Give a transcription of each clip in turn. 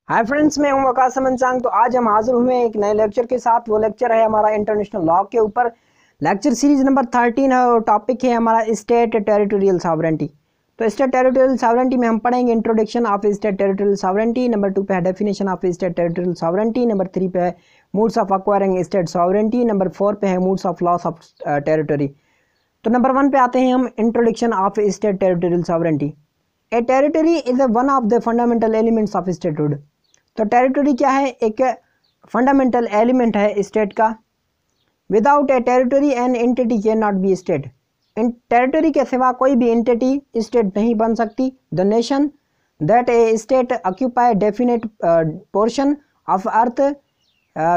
Hi friends, मैं हूं वकास अमन सांग। तो आज हम हाजिर हुए हैं एक नए लेक्चर के साथ। वो लेक्चर है हमारा इंटरनेशनल लॉ के ऊपर। लेक्चर सीरीज नंबर 13 है और टॉपिक है हमारा स्टेट टेरिटोरियल सॉवरेंटी। तो स्टेट टेरिटोरियल सॉवरेंटी में हम पढ़ेंगे introduction of state territorial sovereignty. Number 2 पे है definition of state territorial sovereignty. Number 3 पे है modes of acquiring state sovereignty. Number 4 पे है modes of loss of territory. तो नंबर 1 पे आते हैं हम, introduction of state territorial sovereignty. A territory is one of the fundamental elements of statehood. तो टेरिटरी क्या है? एक फंडामेंटल एलिमेंट है स्टेट का। Without a territory an entity can not be state. इन टेरिटरी के सिवा कोई भी एंटिटी स्टेट नहीं बन सकती। The nation that a state occupy definite portion of earth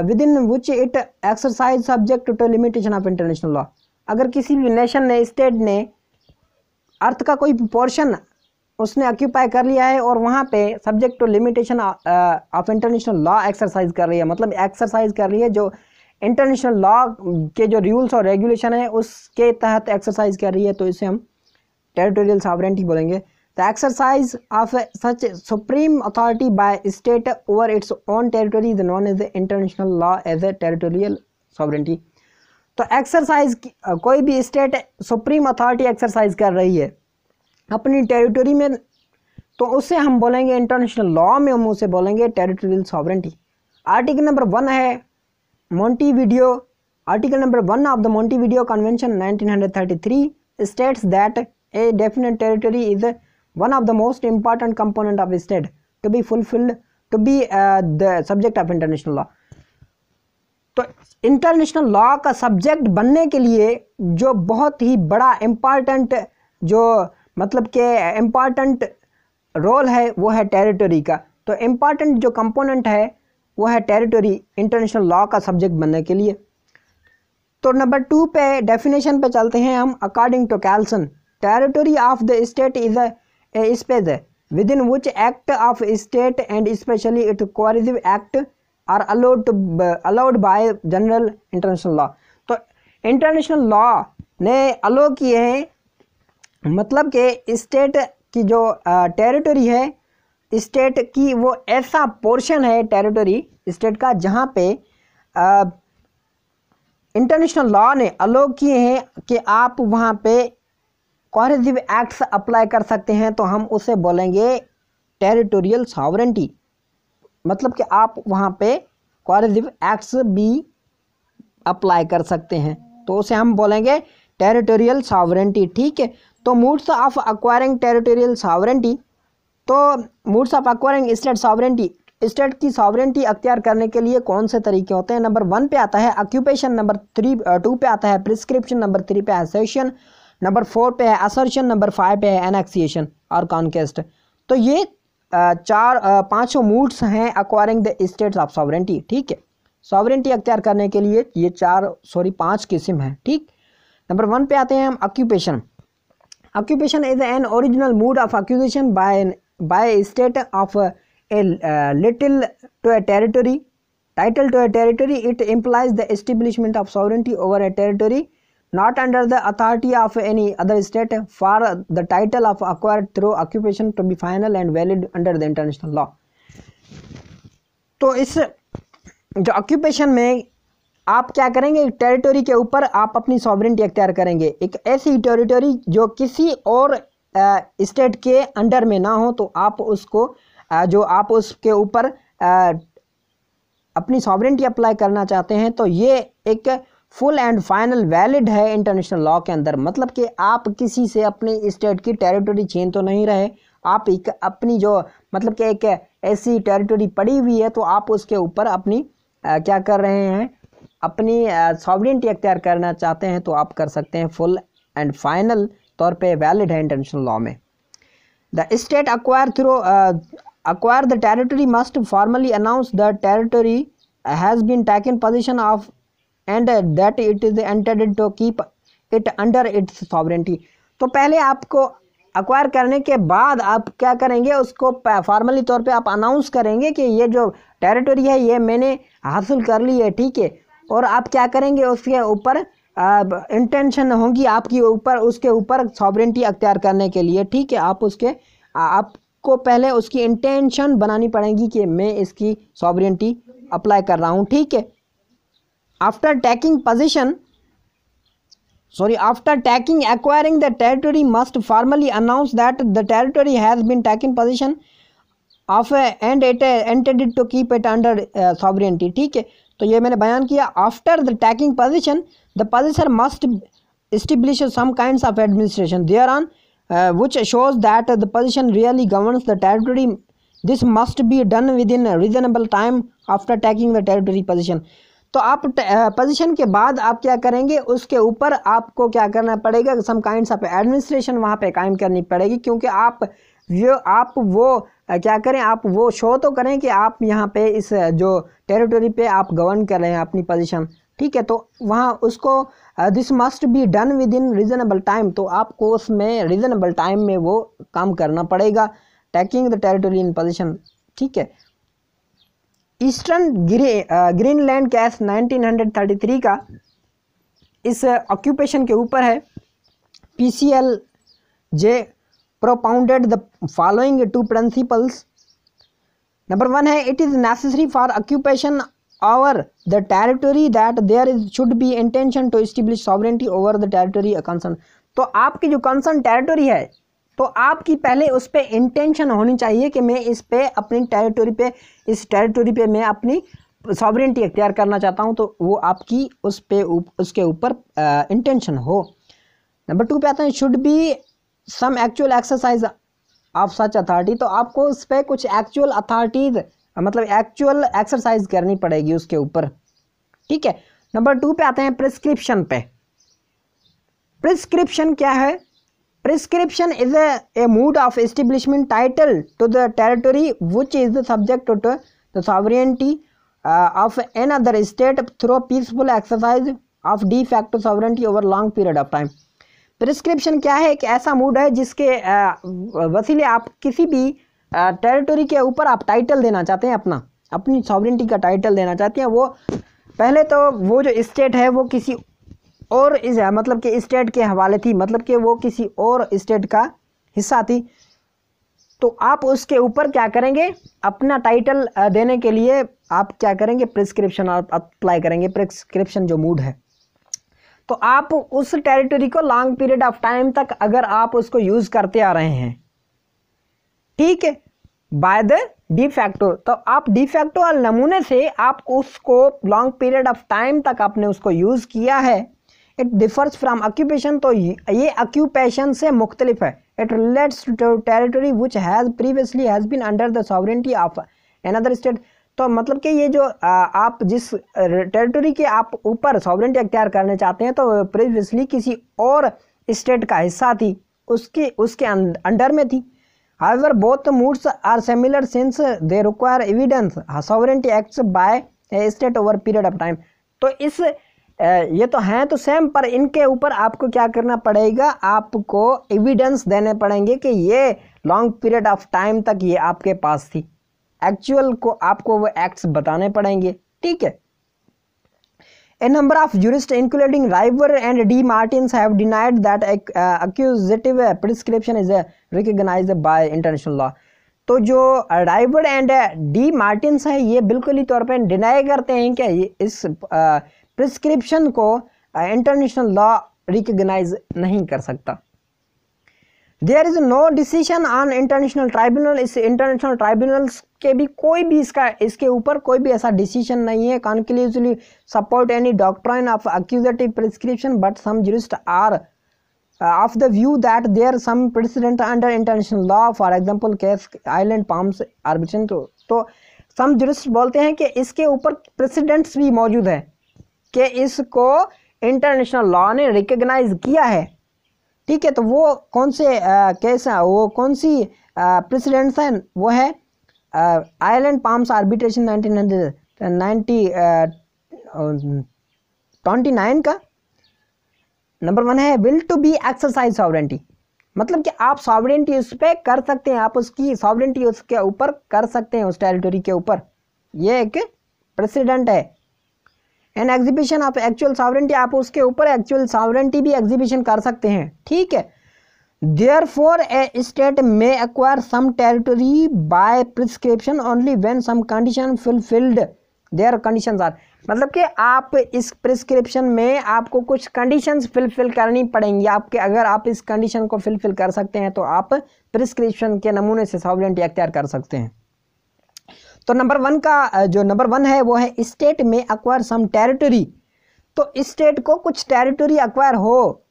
within which it exercise subject to limitation of international law. अगर किसी भी नेशन ने, स्टेट ने अर्थ का कोई पोर्शन उसने ऑक्यूपाई कर लिया है और वहाँ पे subject to limitation of international law exercise कर रही है, मतलब एक्सरसाइज कर रही है जो इंटरनेशनल लॉ के जो रूल्स और रेगुलेशन है उसके तहत एक्सरसाइज कर रही है, तो इसे हम टेरिटोरियल सॉवरेंटी बोलेंगे। The exercise of such supreme authority by state over its own territory is known as international law as a territorial sovereignty. तो एक्सरसाइज, कोई भी स्टेट सुप्रीम अथॉरिटी एक्सरसाइज कर रही है अपनी टेरिटरी में, तो उसे हम बोलेंगे इंटरनेशनल लॉ में हम उसे बोलेंगे टेरिटोरियल सॉवरेंटी। आर्टिकल नंबर 1 है Montevideo. Article number 1 of the Montevideo convention 1933 states that a definite territory is one of the most important component of state to be fulfilled to be the subject of international law. तो international law का subject बनने के लिए जो बहुत ही बड़ा important, जो मतलब कि इम्पॉर्टेंट रोल है वो है टेरिटरी का। तो इम्पॉर्टेंट जो कंपोनेंट है वो है टेरिटरी इंटरनेशनल लॉ का सब्जेक्ट बनने के लिए। तो नंबर 2 पे डेफिनेशन पे चलते हैं हम। According to Kelsen, territory of the state is a space within which act of state and specially it coordinative act are allowed by general international law. तो इंटरनेशनल लॉ ने allow किए हैं, मतलब कि स्टेट की जो territory है, state की वो ऐसा पोर्शन है टेरिटरी स्टेट का जहाँ पे इंटरनेशनल लॉ ने अलाउ किए हैं कि आप वहाँ पे कोऑर्डिनेटिव एक्ट्स अप्लाई कर सकते हैं, तो हम उसे बोलेंगे टेरिटोरियल सॉवरेंटी। मतलब कि आप वहाँ पे कोऑर्डिनेटिव एक्ट्स भी अप्लाई कर सकते हैं, तो उसे हम बोलेंगे टेरिटोरियल सॉवरेंटी। ठीक है। तो modes of acquiring territorial sovereignty. तो modes of acquiring state sovereignty, state की सॉवरेंटी अख्तियार करने के लिए कौन से तरीके होते हैं? नंबर 1 पे आता है ऑक्यूपेशन। नंबर 2 पे आता है प्रिस्क्रिप्शन। नंबर 3 पे है सेशन। नंबर 4 पे है असर्शन। नंबर 5 पे है एनेक्सिएशन और कॉन्क्वेस्ट। तो ये 5 मूड्स हैं acquiring the states of sovereignty. ठीक है। सॉवरेंटी अख्तियार करने के लिए ये 5 किस्म हैं। ठीक। नंबर 1 पे आते हैं हम occupation. Occupation is an original mode of acquisition by a state of a little to a territory, title to a territory. It implies the establishment of sovereignty over a territory not under the authority of any other state for the title of acquired through occupation to be final and valid under the international law. तो इस जो occupation में आप क्या करेंगे? Territory के ऊपर आप अपनी सॉवरेंटी अख्तियार करेंगे। एक ऐसी टेरिटरी जो किसी और स्टेट के अंडर में ना हो, तो आप उसको जो आप उसके ऊपर अपनी सॉवरेंटी अप्लाई करना चाहते हैं, तो ये एक फुल एंड फाइनल वैलिड है इंटरनेशनल लॉ के अंदर। मतलब कि आप किसी से अपनी स्टेट की टेरिटरी छीन तो नहीं रहे, आप एक अपनी जो मतलब कि एक ऐसी टेरिटरी पड़ी हुई है, तो आप उसके ऊपर अपनी क्या कर रहे हैं? अपनी सॉवरेंटी अख्तियार करना चाहते हैं, तो आप कर सकते हैं। फुल एंड फाइनल तौर पे वैलिड है इंटरनेशनल लॉ में। The state acquire the territory must formally announce the territory has been taken possession of and that it is intended to keep it under its sovereignty। तो पहले आपको acquire करने के बाद आप क्या करेंगे? उसको फॉर्मली तौर पे आप अनाउंस करेंगे कि ये जो टेरिटरी है ये मैंने हासिल कर ली है। ठीक है। और आप क्या करेंगे? उसके ऊपर इंटेंशन होगी आपकी ऊपर, उसके ऊपर सॉवरेंटी अख्तियार करने के लिए। ठीक है। आप आपको पहले उसकी इंटेंशन बनानी पड़ेगी कि मैं इसकी सॉवरेनिटी अप्लाई कर रहा हूँ, ठीक है। After taking position after taking acquiring the territory must formally announce that the territory has been taken possession of and it intended to keep it under sovereignty, ठीक है। तो ये मैंने बयान किया, after the taking position the possessor must establish some kinds of administration thereon which shows that the possession really governs the territory. This must be done within a reasonable time after taking the territory possession. तो आप position के बाद आप क्या करेंगे, उसके ऊपर आपको क्या करना पड़ेगा, सम काइंड्स ऑफ एडमिनिस्ट्रेशन वहाँ पे कायम करनी पड़ेगी, क्योंकि आप वो क्या करें, आप वो शो तो करें कि आप यहाँ पे इस जो टेरिटरी पे आप गवर्न कर रहे हैं अपनी पोजीशन, ठीक है। तो वहाँ उसको this must be done with in reasonable time, तो आपको उसमें रीजनेबल टाइम में वो काम करना पड़ेगा, taking the territory in position, ठीक है। ईस्टर्न ग्रीनलैंड केस 1933 का इस ऑक्यूपेशन के ऊपर है। PCLJ propounded the following two principles. Number 1 है, it is necessary for occupation over the territory that there should be intention to establish sovereignty over the territory concerned. तो आपकी जो concern territory है, तो आपकी पहले उस पर इंटेंशन होनी चाहिए कि मैं इस पे अपनी टेरिटरी पे, इस टेरिटरी पे मैं अपनी सॉवरेनिटी अख्तियार करना चाहता हूं, तो वो आपकी उस पे उसके ऊपर इंटेंशन हो। नंबर 2 पे आते हैं, should be some actual exercise of such authority, तो आपको उस पर कुछ एक्चुअल अथॉरिटीज मतलब एक्चुअल एक्सरसाइज करनी पड़ेगी उसके ऊपर, ठीक है। नंबर 2 पे आते हैं प्रिस्क्रिप्शन पे। प्रिस्क्रिप्शन क्या है? Prescription is a mode of establishment title to the territory which is subject to the sovereignty of another state through peaceful exercise of de facto sovereignty over long period of time. Prescription क्या है? एक ऐसा mood है जिसके वसीले आप किसी भी टेरिटरी के ऊपर आप टाइटल देना चाहते हैं, अपनी सॉवरेनिटी का टाइटल देना चाहते हैं। वो पहले तो वो जो स्टेट है वो किसी और इस मतलब कि स्टेट के हवाले थी, मतलब कि वो किसी और स्टेट का हिस्सा थी, तो आप उसके ऊपर क्या करेंगे, अपना टाइटल देने के लिए आप क्या करेंगे, प्रिस्क्रिप्शन अप्लाई करेंगे। प्रिस्क्रिप्शन जो मूड है, तो आप उस टेरिटरी को लॉन्ग पीरियड ऑफ टाइम तक अगर आप उसको यूज़ करते आ रहे हैं, ठीक है, बाय द डिफैक्टो, तो आप डिफैक्टो और नमूने से आप उसको लॉन्ग पीरियड ऑफ टाइम तक आपने उसको यूज़ किया है। इट डिफर्स फ्राम ऑक्यूपेशन, तो ये ऑक्यूपेशन से मुख्तलिफ है। It relates to territory which has previously has been under the sovereignty of another state, तो मतलब कि ये जो आप जिस टेरिटरी के आप ऊपर सॉवरेनिटी अख्तियार करने चाहते हैं, तो प्रीवियसली किसी और स्टेट का हिस्सा थी, उसके अंडर में थी। However, both moods are similar since they require evidence sovereignty acts by a state over period of time. तो इस ये तो हैं तो सेम, पर इनके ऊपर आपको क्या करना पड़ेगा, आपको एविडेंस देने पड़ेंगे कि ये लॉन्ग पीरियड ऑफ टाइम तक ये आपके पास थी। एक्चुअल को आपको वो एक्ट्स बताने पड़ेंगे, ठीक है। A number of jurists, including River and D. Martins, have denied that accusative prescription is recognized by international law. तो जो राइवर एंड डी मार्टिन्स है, ये बिल्कुल ही तौर पर डिनाई करते हैं कि इस प्रिस्क्रिप्शन को इंटरनेशनल लॉ रिकग्नाइज नहीं कर सकता। There is no decision on international tribunal, इस इंटरनेशनल ट्राइब्यूनल्स के भी कोई भी इसके ऊपर कोई भी ऐसा डिसीजन नहीं है conclusively support any doctrine of acquisitive prescription, but some jurist are of the view that there some precedent under international law, for example case island palms arbitration. तो सम जूरिस्ट बोलते हैं कि इसके ऊपर प्रेसिडेंट्स भी मौजूद है कि इसको इंटरनेशनल लॉ ने रिकग्नाइज किया है, ठीक है। तो वो कौन से केस हैं, वो कौन सी प्रेसिडेंट्स हैं, वो है आइलैंड पाम्स आर्बिट्रेशन 1929 का। नंबर 1 है will to be exercise sovereignty, मतलब कि आप सॉवरेनिटी उस पर कर सकते हैं, आप उसकी सॉवरेनिटी उसके ऊपर कर सकते हैं, उस टेरिटरी के ऊपर, ये एक प्रेसिडेंट है। An exhibition of actual sovereignty, आप उसके ऊपर एक्चुअल सॉवरेनिटी भी एग्जीबिशन कर सकते हैं, ठीक है। Therefore, a state may acquire some territory by prescription only when some condition fulfilled. Their conditions are, मतलब कि आप इस प्रिस्क्रिप्शन में आपको कुछ कंडीशंस फिलफिल करनी पड़ेंगी आपके। अगर आप इस कंडीशन को फिलफिल कर सकते हैं तो आप प्रिस्क्रिप्शन के नमूने से सॉवरेनिटी अख्तियार कर सकते हैं। तो नंबर 1 का जो नंबर 1 है वो है स्टेट में एक्वायर सम टेरिटरी। तो स्टेट को कुछ टेरिटरी एक्वायर हो,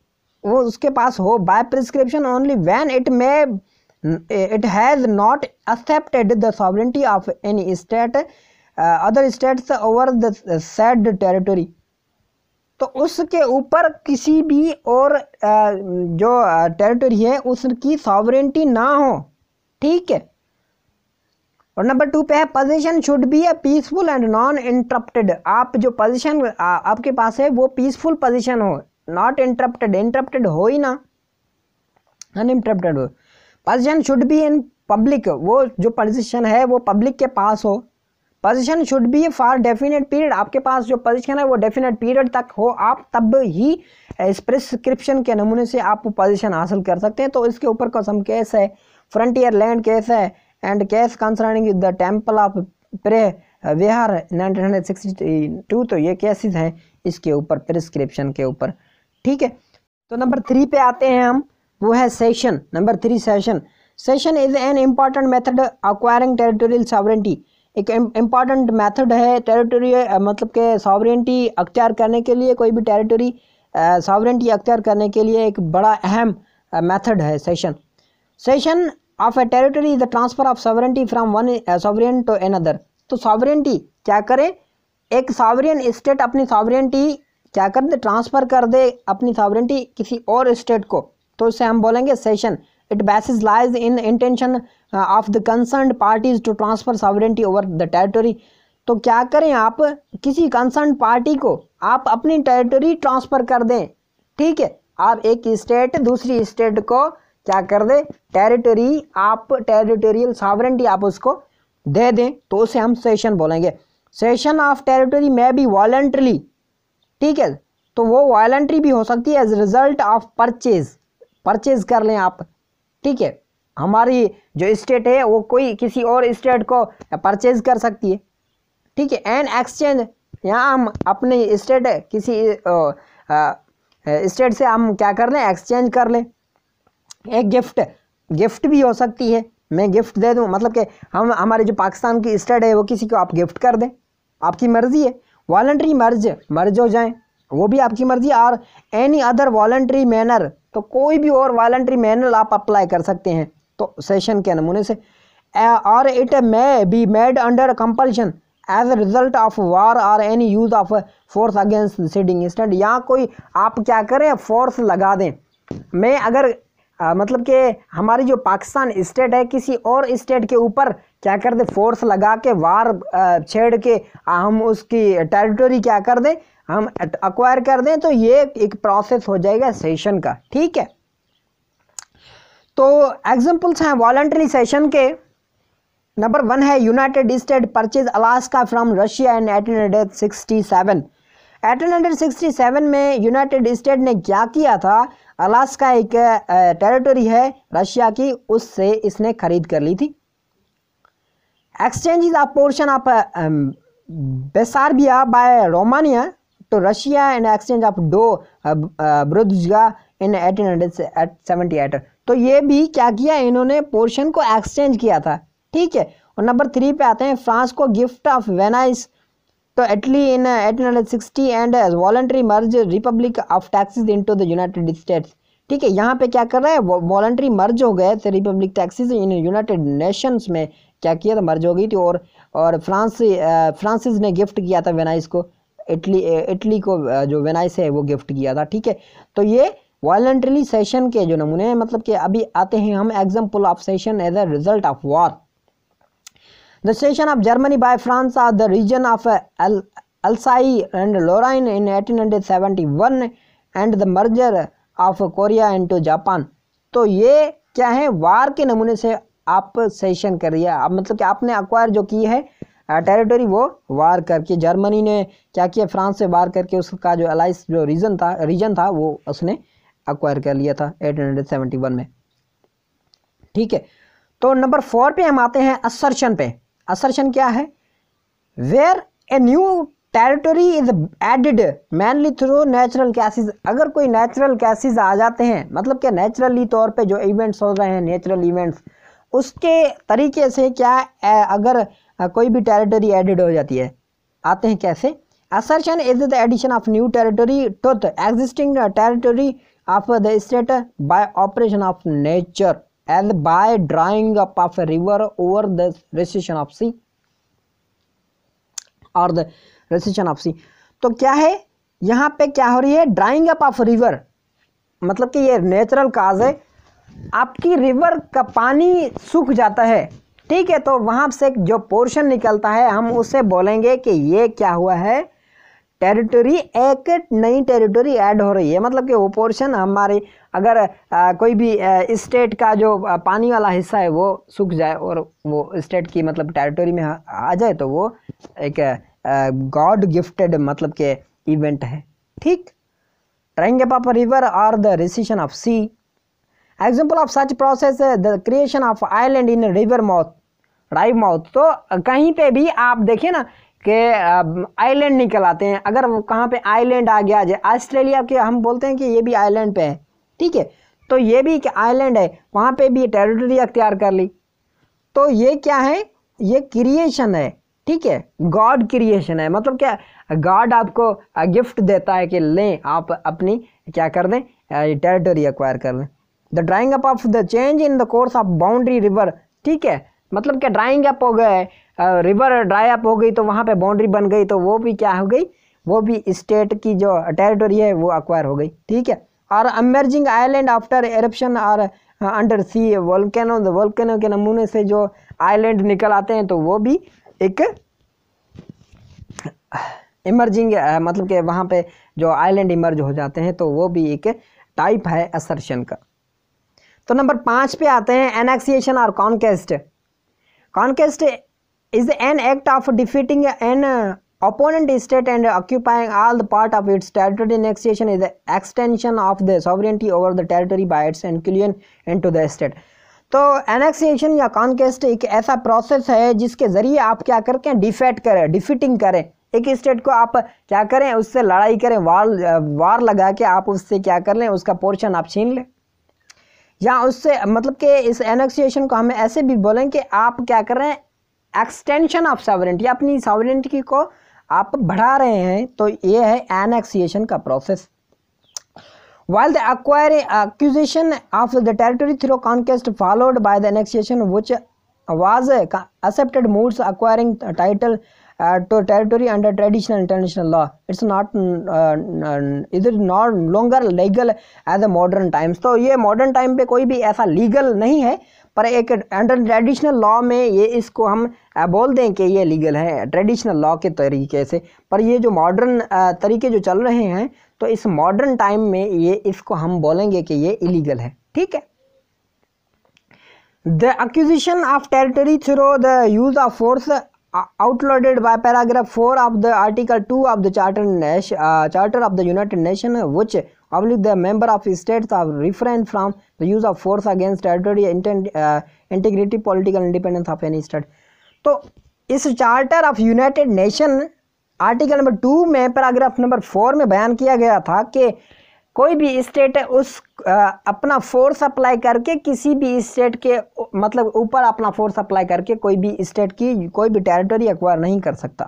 वो उसके पास हो by prescription only when it has not accepted the sovereignty of any state other states over the said territory. तो उसके ऊपर किसी भी और जो टेरिटरी है उसकी सॉवरेनिटी ना हो, ठीक है। और नंबर 2 पे है position should be A peaceful and non interrupted. आप जो पोजीशन आपके पास है वो पीसफुल पोजीशन हो, नॉट इंटरप्टेड, इंटरप्टेड हो ही ना, अनइंटरप्टेड हो। Position should be in public, वो जो पोजीशन है वो पब्लिक के पास हो। Position should be for definite period, आपके पास जो पोजीशन है वो डेफिनेट पीरियड तक हो, आप तब ही इस प्रिस्क्रिप्शन के नमूने से आप पोजीशन हासिल कर सकते हैं। तो इसके ऊर कसम केस है, फ्रंटियर लैंड केस है, and case concerning the temple of Preah 1962। तो ये केसेस हैं इसके ऊपर, प्रिस्क्रिप्शन के ऊपर, ठीक है। तो नंबर 3 पे आते हैं हम, वो है session. Number 3 session. Session is an important method acquiring territorial sovereignty. एक इम्पॉर्टेंट मेथड है टेरिटोरी मतलब के सॉवरेनिटी अख्तियार करने के लिए, कोई भी टेरिटरी सॉवरेनिटी अख्तियार करने के लिए एक बड़ा अहम मेथड है cession. Cession of a territory is the transfer of sovereignty from one sovereign to another. तो सॉवरेनिटी क्या करे, एक सॉवरेन स्टेट अपनी सॉवरेनिटी क्या कर दे, ट्रांसफर कर दे अपनी सॉवरेनिटी किसी और स्टेट को, तो उसे हम बोलेंगे cession. It basis lies in intention of the concerned parties to transfer sovereignty over the territory. तो क्या करें, आप किसी कंसर्न्ड पार्टी को आप अपनी टेरिटरी ट्रांसफर कर दें, ठीक है। आप एक स्टेट दूसरी स्टेट को क्या कर दे, टेरिटरी, आप टेरिटोरियल सॉवरेनिटी आप उसको दे दें, तो उसे हम सेशन बोलेंगे। सेशन ऑफ टेरिटरी में भी वॉलंटरी, ठीक है। तो वो वॉलंटरी भी हो सकती है as result of purchase, purchase कर लें आप, ठीक है। हमारी जो स्टेट है वो कोई किसी और स्टेट को परचेज कर सकती है, ठीक है। एंड एक्सचेंज, यहाँ हम अपनी स्टेट किसी स्टेट से हम क्या कर लें, एक्सचेंज कर लें। एक गिफ्ट भी हो सकती है, मैं गिफ्ट दे दूं, मतलब कि हम हमारे जो पाकिस्तान की स्टेट है वो किसी को आप गिफ्ट कर दें, आपकी मर्जी है। वॉलंटरी मर्ज हो जाएं, वो भी आपकी मर्जी है। और एनी अदर वॉलंटरी मैनर, तो कोई भी और वॉलंटरी मैनर आप अप्लाई कर सकते हैं, तो सेशन के नमूने से। और it may be made under compulsion as a result of war और any use of force against ceding state. यहाँ कोई आप क्या करें, फोर्स लगा दें। मैं अगर मतलब कि हमारी जो पाकिस्तान स्टेट है किसी और स्टेट के ऊपर क्या कर दे, फोर्स लगा के वार छेड़ के हम उसकी टेरिटरी क्या कर दें, हम एक्वायर कर दें, तो ये एक प्रोसेस हो जाएगा सेशन का, ठीक है। तो एग्जांपल्स हैं वॉलंटरी सेशन के। नंबर 1 है United State purchase Alaska from Russia in 1867। 1867 में यूनाइटेड स्टेट ने क्या किया था, अलास्का एक टेरिटरी है रशिया की, उससे इसने खरीद कर ली थी। Exchange of portion of Bessarabia by Romania to Russia and exchange of Dobrudja in 1878। तो ये भी क्या किया, इन्होंने पोर्शन को एक्सचेंज किया था, ठीक है। और नंबर 3 पे आते हैं फ्रांस को गिफ्ट ऑफ वेनाइस तो Italy in 1860 and voluntary merge Republic of taxes into the United states, ठीक है। यहाँ पे क्या कर रहा है, वॉलंटरी मर्ज हो गए थे Republic taxes in United Nations में, क्या किया था, मर्ज हो गई थी। और फ्रांसिस ने गिफ्ट किया था वेनाइस को, इटली को जो वेनाइस है वो गिफ्ट किया था, ठीक है। तो ये वॉलंटरी सेशन के जो नमूने हैं, मतलब कि अभी आते हैं हम example of cession as a result of war. The cession of Germany by France of the region of Alsace and Lorraine in 1871 and the merger of Korea into Japan। तो ये क्या है, वार के नमूने से आप सेशन कर रही है, अब मतलब कि आपने अक्वायर जो की है टेरिटरी वो वार करके, जर्मनी ने क्या किया, फ्रांस से वार करके उसका जो अलाइस जो रीजन था वो उसने अक्वायर कर लिया था 1871 में। ठीक है। तो नंबर 4 पे हम आते हैं असर्शन पे। असर्शन क्या है? Where a new territory is added mainly through natural causes. अगर कोई नेचुरल कैसेज आ जाते हैं, मतलब क्या नेचुरली तौर पे जो इवेंट्स हो रहे हैं, नेचुरल इवेंट्स, उसके तरीके से क्या अगर कोई भी टेरिटरी एडिड हो जाती है, आते हैं कैसे? Accretion is the addition of new territory to the existing territory of the state by operation of nature and by drying up of a river over the recession of sea और the recession of सी। तो क्या है यहाँ पे, क्या हो रही है? ड्राइंग अप ऑफ रिवर, मतलब कि ये नेचुरल काज है, आपकी रिवर का पानी सूख जाता है, ठीक है। तो वहाँ से जो पोर्शन निकलता है हम उसे बोलेंगे कि ये क्या हुआ है? टेरिटरी, एक नई टेरिटरी ऐड हो रही है, मतलब कि वो पोर्शन हमारे, अगर कोई भी स्टेट का जो पानी वाला हिस्सा है वो सूख जाए और वो स्टेट की मतलब टेरिटरी में आ जाए, तो वो एक गॉड गिफ्टेड मतलब के इवेंट है, ठीक। ड्राइंग अप ऑफ रिवर और the recession of sea. Example of such process the creation of island in river mouth, river mouth. तो कहीं पे भी आप देखिए ना कि आइलैंड निकल आते हैं, अगर वो कहाँ पे आइलैंड आ गया, जैसे ऑस्ट्रेलिया के हम बोलते हैं कि ये भी आइलैंड पे है, ठीक है। तो ये भी एक आइलैंड है, वहाँ पे भी टेरिटरी अख्तियार कर ली, तो ये क्या है? ये क्रिएशन है, ठीक है, गॉड क्रिएशन है। मतलब क्या, गॉड आपको गिफ्ट देता है कि लें आप अपनी क्या कर दें, टेरिटरी एक्वायर कर लें। The drawing up of the change in the course of boundary river, ठीक है, मतलब क्या ड्राइंग अप हो गए, रिवर ड्राई अप हो गई तो वहाँ पे बाउंड्री बन गई, तो वो भी क्या हो गई? वो भी स्टेट की जो टेरिटरी है वो एक्वायर हो गई, ठीक है। और इमर्जिंग आइलैंड आफ्टर एरप्शन और under sea volcano, the volcano के नमूने से जो आइलैंड निकल आते हैं, तो वो भी एक इमर्जिंग मतलब कि वहाँ पे जो आइलैंड इमर्ज हो जाते हैं, तो वो भी एक टाइप है असर्शन का। तो नंबर 5 पे आते हैं एनेक्सिएशन और conquest. Conquest is an act of defeating an opponent state and occupying all the part of its territory. Annexation is the extension of the sovereignty over the territory by its inclusion into the state. तो एनेक्सिएशन या conquest एक ऐसा process है जिसके ज़रिए आप क्या करके डिफेट करें, डिफीटिंग करें, एक स्टेट को आप क्या करें, उससे लड़ाई करें, वार लगा के आप उससे क्या कर लें, उसका पोर्शन आप छीन लें, या उससे मतलब कि इस एनेक्सिएशन को हम ऐसे भी बोलें कि आप क्या कर रहे हैं, एक्सटेंशन ऑफ सॉवरेंटी, अपनी सॉवरेंटी को आप बढ़ा रहे हैं, तो ये है एनेक्सिएशन का process. While the acquisition of the territory through conquest followed by the annexation, which was accepted moves acquiring title to territory under traditional international law, it's not it is not longer legal as a modern times। तो ये modern time पे कोई भी ऐसा legal नहीं है, पर एक अंडर ट्रेडिशनल लॉ में ये इसको हम बोल दें कि ये लीगल है ट्रेडिशनल लॉ के तरीके से, पर ये जो मॉडर्न तरीके जो चल रहे हैं, तो इस मॉडर्न टाइम में ये इसको हम बोलेंगे कि ये इलीगल है, ठीक है। The acquisition of territory through the use of force outlawed by paragraph 4 of the article 2 of the charter of the United Nations, which oblige the member of states of refrain from the use of force against territory, integrity, political independence of any state। तो इस charter of United nation article number 2 में paragraph number 4 में बयान किया गया था कि कोई भी स्टेट उस अपना फोर्स अप्लाई करके किसी भी स्टेट के मतलब ऊपर अपना फोर्स अप्लाई करके कोई भी स्टेट की कोई भी टेरिटरी एक्वायर नहीं कर सकता।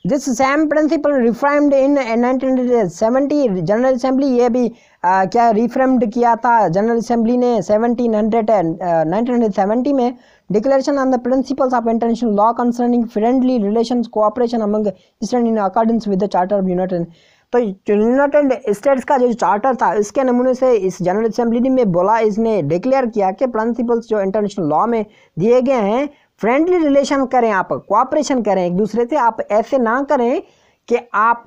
This same principle reframed in 1970 general assembly, ये भी क्या रिफ्रेम्ड किया था जनरल असेंबली ने 1970 में। Declaration on the principles of international law concerning friendly relations cooperation among state in accordance with the charter of United. तो यूनाइटेड स्टेट्स का जो चार्टर था, इसके नमूने से इस जनरल असेंबली में बोला, इसने डिक्लेयर किया कि प्रिंसिपल्स जो इंटरनेशनल लॉ में दिए गए हैं, फ्रेंडली रिलेशन करें, आप कोऑपरेशन करें एक दूसरे से, आप ऐसे ना करें कि आप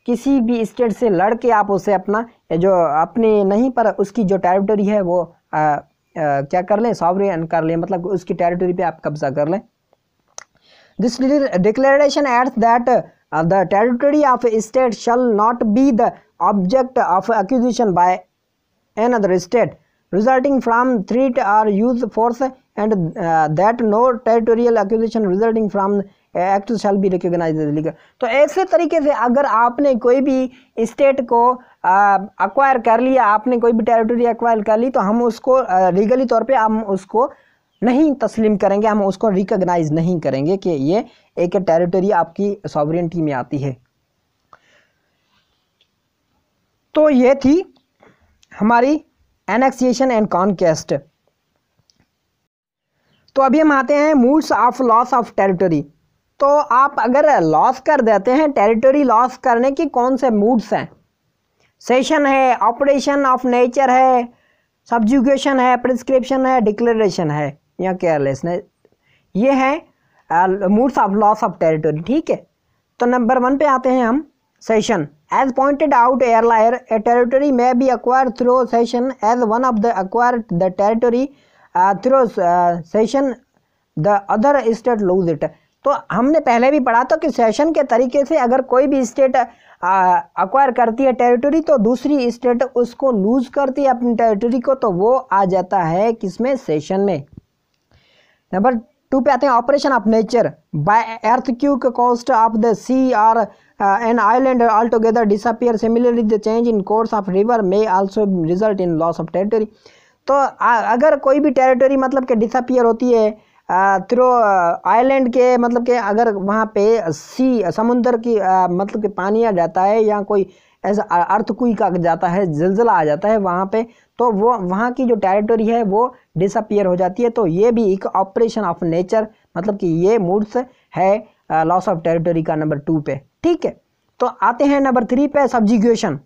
किसी भी स्टेट से लड़ के आप उसे अपना जो अपने नहीं पर उसकी जो टेरिटरी है वो क्या कर लें, सॉवरेन कर लें, मतलब उसकी टेरिटरी पे आप कब्जा कर लें। This declaration adds that the territory of a state shall not be the object of acquisition by another state resulting from threat or use force and that no territorial acquisition resulting from act shall be recognized as legal। तो ऐसे तरीके से अगर आपने कोई भी state को acquire कर लिया, आपने कोई भी टेरिटरी अक्वायर कर ली, तो हम उसको लीगली तौर पे हम उसको नहीं तस्लीम करेंगे, हम उसको रिकॉग्नाइज नहीं करेंगे कि ये एक टेरिटरी आपकी सॉवरेनिटी में आती है। तो ये थी हमारी एनेक्सिएशन एंड कॉन्क्वेस्ट। तो अभी हम आते हैं moods of loss of territory. तो आप अगर लॉस कर देते हैं, टेरिटरी लॉस करने की कौन से मूड्स हैं? सेशन है, ऑपरेशन ऑफ नेचर है, सब्जुगेशन है, प्रिस्क्रिप्शन है, डिक्लेरेशन है या केयरलेसनेस। ये है moods of loss of territory. ठीक है, तो नंबर 1 पे आते हैं हम, session. As pointed out earlier, a territory may be acquired through cession as one of the acquired the territory through cession the other state lose it। तो हमने पहले भी पढ़ा था कि सेशन के तरीके से अगर कोई भी स्टेट अक्वायर करती है टेरिटरी तो दूसरी स्टेट उसको लूज करती है अपनी टेरिटरी को, तो वो आ जाता है किसमें? सेशन में। नंबर 2 पे आते हैं, operation of nature. By earthquake coast of the sea और an island altogether disappear। Similarly the change in course of river may also result in loss of territory। तो अगर कोई भी टेरिटरी मतलब कि डिसअपियर होती है थ्रू आइलैंड के, मतलब कि अगर वहाँ पे समुंदर की मतलब कि पानी आ जाता है या कोई ऐसा अर्थक्वेक आ जाता है, ज़िलज़ला आ जाता है वहाँ पे, तो वो वहाँ की जो टेरिटरी है वो डिसअपियर हो जाती है। तो ये भी एक ऑपरेशन ऑफ नेचर, मतलब कि ये मूड्स है लॉस ऑफ टेरिटरी का नंबर 2 पे। ठीक है, तो आते हैं नंबर 3 पे, सब्जुगेशन।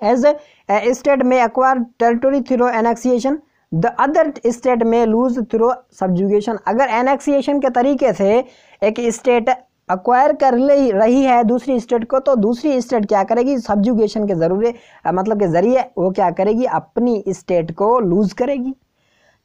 एज ए स्टेट में acquire territory through annexation the other state may lose through subjugation. अगर एनेक्सिएशन के तरीके से एक स्टेट अक्वायर कर रही है दूसरी स्टेट को, तो दूसरी स्टेट क्या करेगी? सब्जुगेशन के ज़रूरी मतलब के ज़रिए वो क्या करेगी? अपनी स्टेट को लूज करेगी।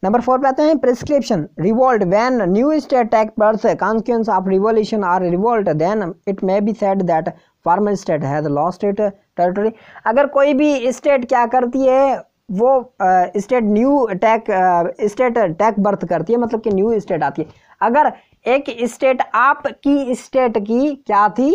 नंबर 4 पे आते हैं, prescription. Revolt when new state take birth consequence of revolution और revolt then it may be said that former state has lost it territory. अगर कोई भी स्टेट क्या करती है, वो स्टेट न्यू टेक बर्थ करती है, मतलब कि न्यू स्टेट आती है। अगर एक स्टेट आपकी स्टेट की क्या थी,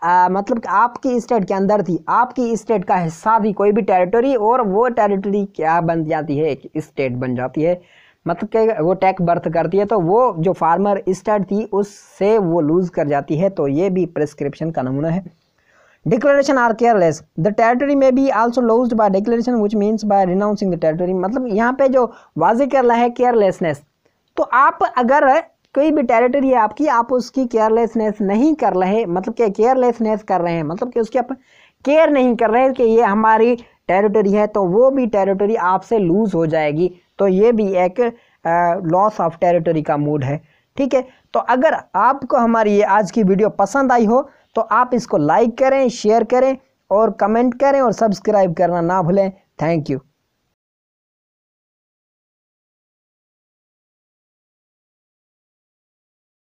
मतलब कि आपकी स्टेट के अंदर थी, आपकी स्टेट का हिस्सा थी कोई भी टेरिटरी, और वो टेरिटरी क्या बन जाती है? एक स्टेट बन जाती है, मतलब कि वो टेक बर्थ करती है, तो वो जो फार्मर स्टेट थी उससे वो लूज कर जाती है। तो ये भी प्रिस्क्रिप्शन का नमूना है। Declaration are careless. The territory may be also lost by declaration which means by renouncing the territory. मतलब यहाँ पे जो वाज़ेह कर रहा है केयरलेसनेस। तो आप अगर कोई भी टेरिटरी है आपकी, आप उसकी केयरलेसनेस नहीं कर रहे, मतलब कि केयरलेसनेस कर रहे हैं, मतलब कि उसके आप केयर नहीं कर रहे हैं कि ये हमारी टेरिटरी है, तो वो भी टेरिटरी आपसे लूज हो जाएगी। तो ये भी एक लॉस ऑफ टेरिटरी का मूड है। ठीक है, तो अगर आपको हमारी ये आज की वीडियो पसंद आई हो तो आप इसको लाइक करें, शेयर करें और कमेंट करें और सब्सक्राइब करना ना भूलें। Thank you.